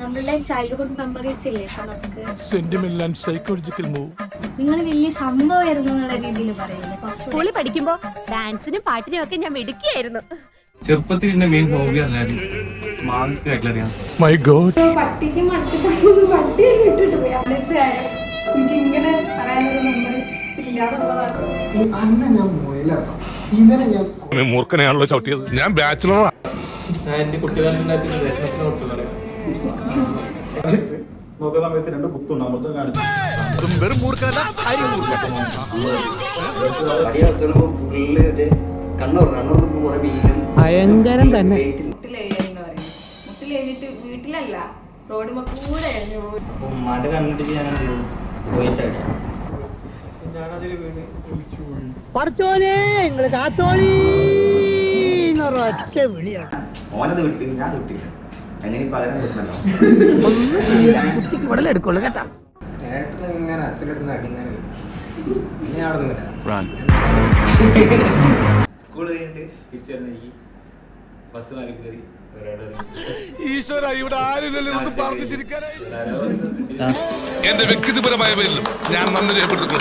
നമ്മളുടെ childhood memories ഇല്ലേ ഇപ്പൊ നമുക്ക് സെന്റിമെന്റൽ ആൻഡ് സൈക്കോളജിക്കൽ മൂവ്. നിങ്ങൾ വലിയ സംഭവമായിരുന്നു എന്നുള്ള രീതിയിൽ പറയുന്നത്. സ്കൂളിൽ പഠിക്കുമ്പോ ഡാൻസിനും പാട്ടിനും ഒക്കെ ഞാൻ മിടുക്കിയായിരുന്നു. ചെറുപ്പത്തിൽ എന്റെ മെയിൻ ഹോബി പറഞ്ഞാല് മാങ്ങ കട്ട്ലറിയാണ്. My God. പട്ടിക്ക് പട്ടി ഇട്ടിട്ട് പോയി എനിക്കിങ്ങനെ പറയാനൊരു മെമ്മറി ഇല്ലാതുള്ളതാണ്. മൂർഖനെയാണല്ലോ ചവിട്ടിയത്. ഞാൻ ബാച്ചിലറാ. ഞാൻ എന്റെ കുട്ടികാലത്തിനകത്ത് വിഷമത്തിനെ കുറിച്ച് പറയാം. നോക്കുന്ന സമയത്ത് 2 കുത്തുണ്ട് അമൃതം കാണിച്ചു. വെറും മൂർഖനല്ല, ഭയങ്കരം തന്നെ. മുട്ടിലെഴുതിട്ട് വീട്ടിലല്ല റോഡ് കൂടെ എഴുതി പോയി. അപ്പൊ ഉമ്മാന്റെ കണ്ടിട്ട് ഞാൻ എന്ത് ചെയ്തു? പോയി സൈഡ് ഞാനതിൽ വീണ് വിളിച്ചു പോയി. പഠിച്ചോനെ നിങ്ങള് കാത്തോളി ഒറ്റ വിളിയാണ്. ഓനത് വിട്ടില്ല, ഞാൻ വിട്ടില്ല. എങ്ങനെ പകരം കിട്ടണല്ലോ. കുട്ടിക്ക് ഇവിടെ എടുക്കുള്ളൂ കേട്ടാ. ഇങ്ങനെ അച്ഛനിടുന്ന അടിങ്ങനെ ഇനി അവിടെ നിന്നില്ല. സ്കൂൾ കഴിഞ്ഞിട്ട് തിരിച്ചു വരുന്ന എനിക്ക് ബസ് മാറി കയറി ഈശ്വര, ഇവിടെ ആരില്ലല്ലോ പറഞ്ഞിരിക്കാനായി. എന്റെ വ്യക്തിപരമായ പേരിലും ഞാൻ നന്ദി രേഖപ്പെടുത്തുന്നു.